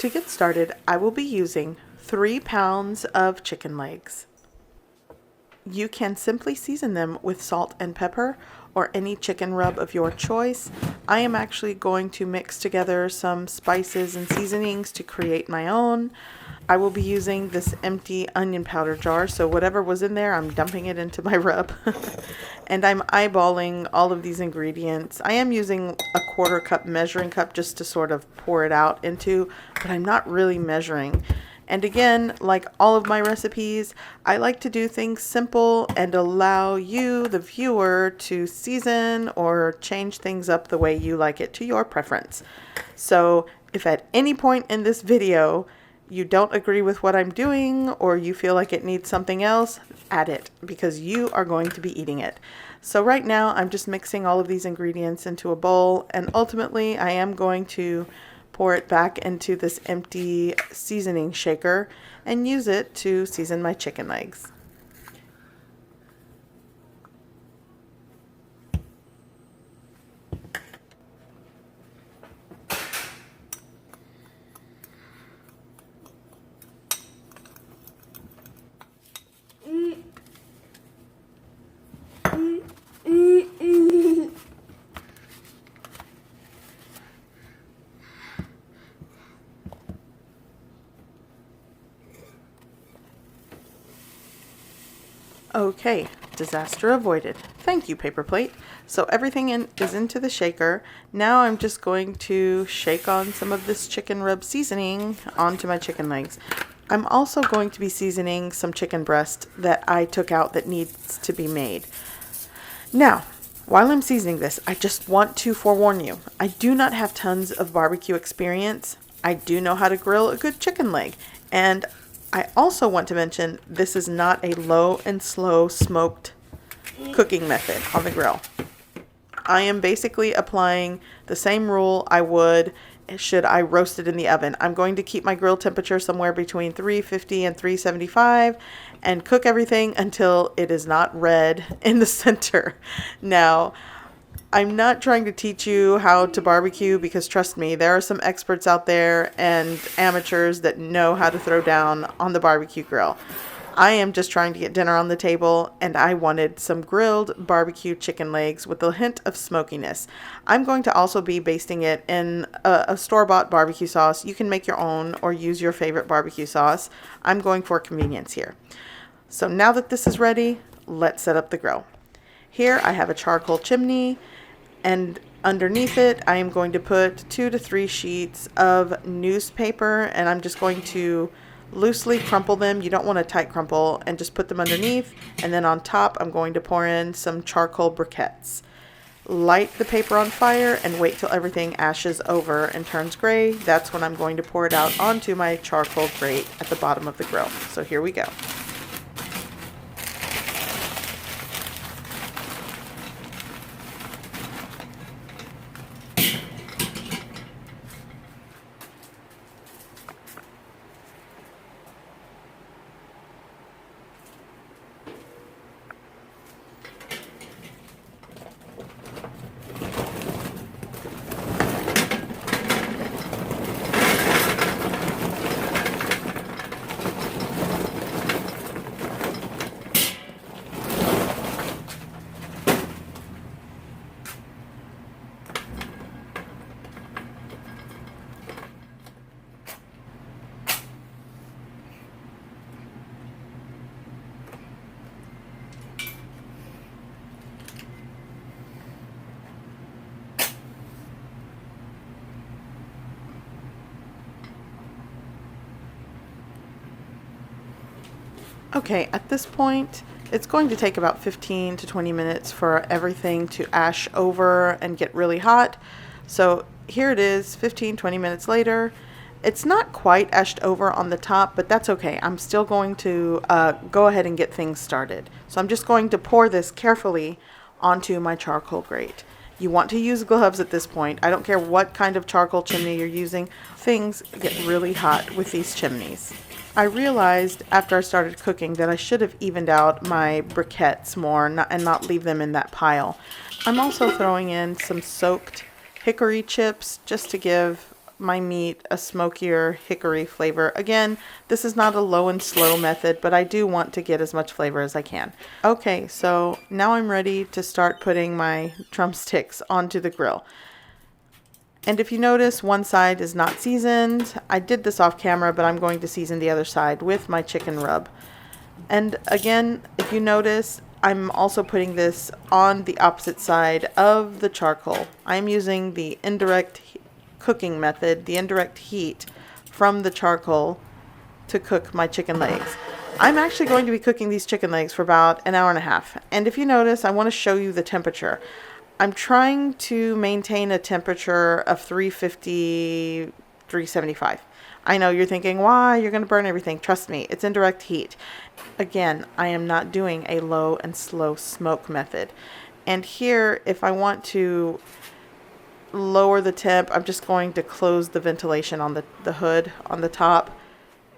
To get started, I will be using 3 pounds of chicken legs. You can simply season them with salt and pepper or any chicken rub of your choice. I am actually going to mix together some spices and seasonings to create my own. I will be using this empty onion powder jar, so whatever was in there, I'm dumping it into my rub. And I'm eyeballing all of these ingredients. I am using a 1/4 cup measuring cup just to sort of pour it out into, but I'm not really measuring. And again, like all of my recipes, I like to do things simple and allow you, the viewer, to season or change things up the way you like it to your preference. So if at any point in this video you don't agree with what I'm doing or you feel like it needs something else, add it because you are going to be eating it. So right now I'm just mixing all of these ingredients into a bowl, and ultimately I am going to pour it back into this empty seasoning shaker and use it to season my chicken legs. Okay, disaster avoided. Thank you, paper plate. So everything is into the shaker. Now I'm just going to shake on some of this chicken rub seasoning onto my chicken legs. I'm also going to be seasoning some chicken breast that I took out that needs to be made. Now, while I'm seasoning this, I just want to forewarn you, I do not have tons of barbecue experience. I do know how to grill a good chicken leg, and I also want to mention this is not a low and slow smoked cooking method on the grill. I am basically applying the same rule I would should I roast it in the oven. I'm going to keep my grill temperature somewhere between 350 and 375 and cook everything until it is not red in the center. Now, I'm not trying to teach you how to barbecue because trust me, there are some experts out there and amateurs that know how to throw down on the barbecue grill. I am just trying to get dinner on the table, and I wanted some grilled barbecue chicken legs with a hint of smokiness. I'm going to also be basting it in a store-bought barbecue sauce. You can make your own or use your favorite barbecue sauce. I'm going for convenience here. So now that this is ready, let's set up the grill. Here I have a charcoal chimney, and underneath it I am going to put 2 to 3 sheets of newspaper, and I'm just going to loosely crumple them. You don't want to tight crumple, and just put them underneath, and then on top I'm going to pour in some charcoal briquettes. Light the paper on fire and wait till everything ashes over and turns gray. That's when I'm going to pour it out onto my charcoal grate at the bottom of the grill. So here we go. Okay, at this point, it's going to take about 15 to 20 minutes for everything to ash over and get really hot. So here it is, 15-20 minutes later. It's not quite ashed over on the top, but that's okay. I'm still going to go ahead and get things started. So I'm just going to pour this carefully onto my charcoal grate. You want to use gloves at this point. I don't care what kind of charcoal chimney you're using. Things get really hot with these chimneys. I realized after I started cooking that I should have evened out my briquettes more and not leave them in that pile. I'm also throwing in some soaked hickory chips just to give my meat a smokier hickory flavor. Again, this is not a low and slow method, but I do want to get as much flavor as I can. Okay, so now I'm ready to start putting my drumsticks onto the grill. And if you notice, one side is not seasoned. I did this off camera, but I'm going to season the other side with my chicken rub. And again, if you notice, I'm also putting this on the opposite side of the charcoal. I'm using the indirect cooking method, the indirect heat from the charcoal to cook my chicken legs. I'm actually going to be cooking these chicken legs for about an hour and a half. And if you notice, I want to show you the temperature. I'm trying to maintain a temperature of 350, 375. I know you're thinking, why? You're going to burn everything. Trust me, it's indirect heat. Again, I am not doing a low and slow smoke method. And here, if I want to lower the temp, I'm just going to close the ventilation on the hood on the top.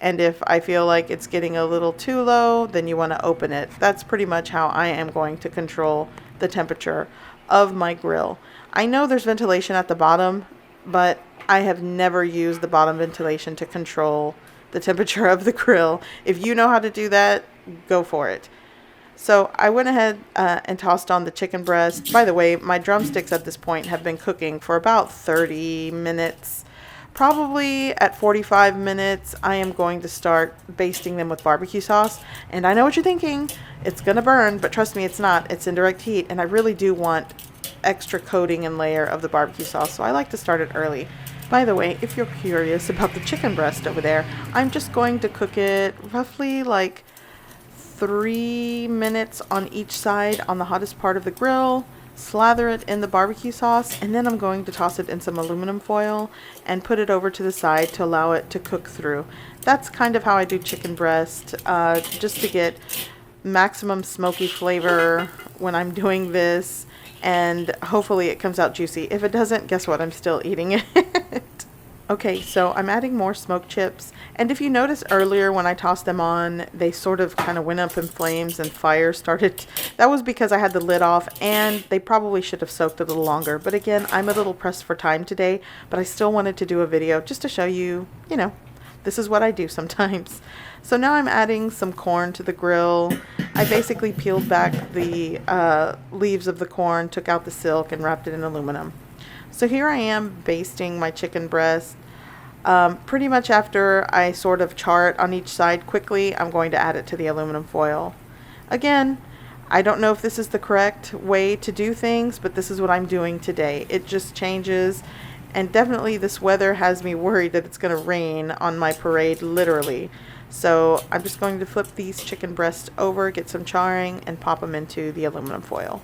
And if I feel like it's getting a little too low, then you want to open it. That's pretty much how I am going to control the temperature of my grill. I know there's ventilation at the bottom, but I have never used the bottom ventilation to control the temperature of the grill. If you know how to do that, go for it. So I went ahead and tossed on the chicken breast. By the way, my drumsticks at this point have been cooking for about 30 minutes. Probably at 45 minutes, I am going to start basting them with barbecue sauce. And I know what you're thinking. It's going to burn, but trust me, it's not. It's indirect heat, and I really do want extra coating and layer of the barbecue sauce, so I like to start it early. By the way, if you're curious about the chicken breast over there, I'm just going to cook it roughly like 3 minutes on each side on the hottest part of the grill, slather it in the barbecue sauce, and then I'm going to toss it in some aluminum foil and put it over to the side to allow it to cook through. That's kind of how I do chicken breast, just to get maximum smoky flavor when I'm doing this, and hopefully it comes out juicy. If it doesn't, guess what? I'm still eating it. Okay, so I'm adding more smoked chips, and if you notice earlier when I tossed them on, they sort of kind of went up in flames and fire started. That was because I had the lid off, and they probably should have soaked a little longer. But again, I'm a little pressed for time today, but I still wanted to do a video just to show you, you know, this is what I do sometimes. So now I'm adding some corn to the grill. I basically peeled back the leaves of the corn, took out the silk, and wrapped it in aluminum. So here I am basting my chicken breast. Pretty much after I sort of char it on each side quickly, I'm going to add it to the aluminum foil. Again, I don't know if this is the correct way to do things, but this is what I'm doing today. It just changes, and definitely this weather has me worried that it's going to rain on my parade, literally. So I'm just going to flip these chicken breasts over, get some charring, and pop them into the aluminum foil.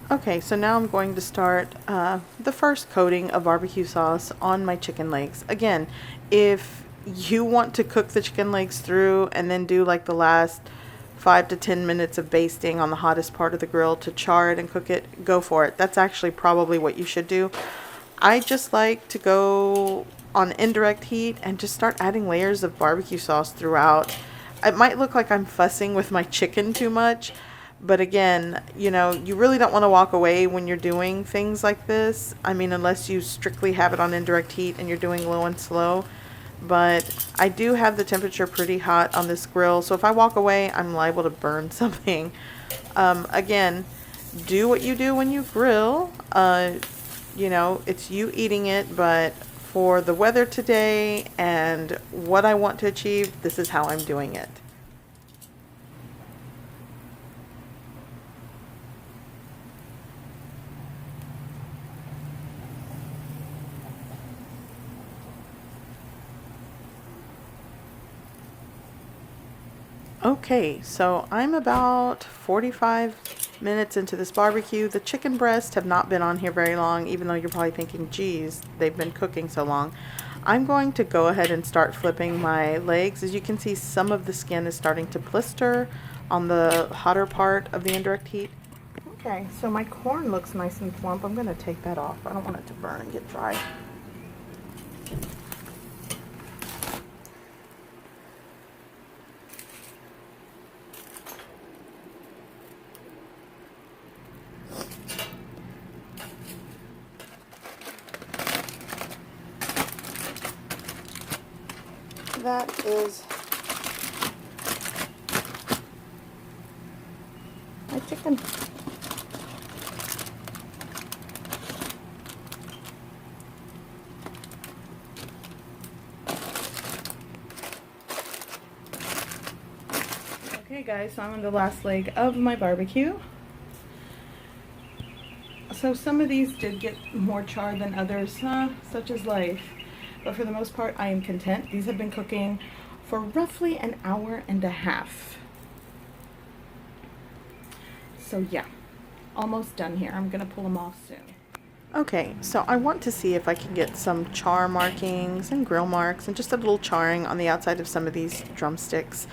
Okay, so now I'm going to start the first coating of barbecue sauce on my chicken legs. Again, if you want to cook the chicken legs through and then do like the last 5 to 10 minutes of basting on the hottest part of the grill to char it and cook it, go for it. That's actually probably what you should do. I just like to go on indirect heat and just start adding layers of barbecue sauce throughout. It might look like I'm fussing with my chicken too much, but again, you know, you really don't want to walk away when you're doing things like this. I mean, unless you strictly have it on indirect heat and you're doing low and slow. But I do have the temperature pretty hot on this grill, so if I walk away, I'm liable to burn something. Again, do what you do when you grill. You know, it's you eating it, but for the weather today and what I want to achieve, this is how I'm doing it. Okay, so I'm about 45 minutes into this barbecue. The chicken breasts have not been on here very long, even though you're probably thinking, geez, they've been cooking so long. I'm going to go ahead and start flipping my legs. As you can see, some of the skin is starting to blister on the hotter part of the indirect heat. Okay, so my corn looks nice and plump. I'm going to take that off. I don't want it to burn and get dry. that is my chicken. Okay guys, so I'm on the last leg of my barbecue. So some of these did get more char than others, such as life. But for the most part, I am content. These have been cooking for roughly an hour and a half. So yeah, almost done here. I'm gonna pull them off soon. Okay, so I want to see if I can get some char markings and grill marks and just a little charring on the outside of some of these drumsticks.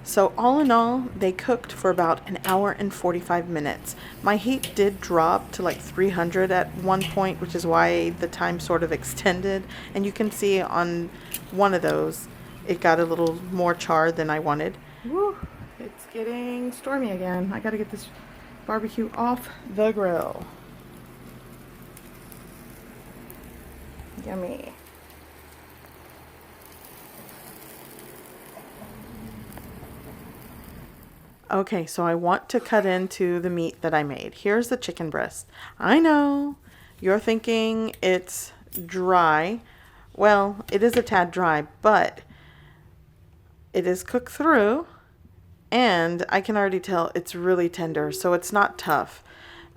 So all in all, they cooked for about an hour and 45 minutes. My heat did drop to like 300 at one point, which is why the time sort of extended. And you can see on one of those, it got a little more char than I wanted. Woo, it's getting stormy again. I gotta get this barbecue off the grill. Yummy. Okay, so I want to cut into the meat that I made. Here's the chicken breast. I know you're thinking it's dry. Well, it is a tad dry, but it is cooked through, and I can already tell it's really tender, so it's not tough.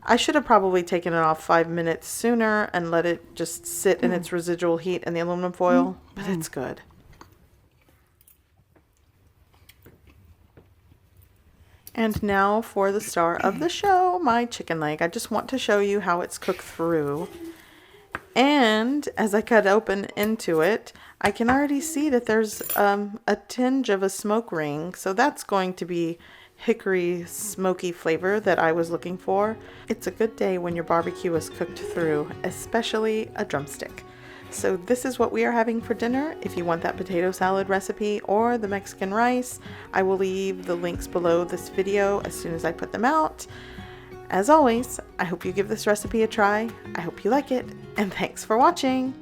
I should have probably taken it off 5 minutes sooner and let it just sit in its residual heat in the aluminum foil, but it's good. And now for the star of the show, my chicken leg. I just want to show you how it's cooked through. And as I cut open into it, I can already see that there's a tinge of a smoke ring. So that's going to be hickory smoky flavor that I was looking for. It's a good day when your barbecue is cooked through, especially a drumstick. So this is what we are having for dinner. If you want that potato salad recipe or the Mexican rice, I will leave the links below this video as soon as I put them out. As always, I hope you give this recipe a try. I hope you like it, and thanks for watching.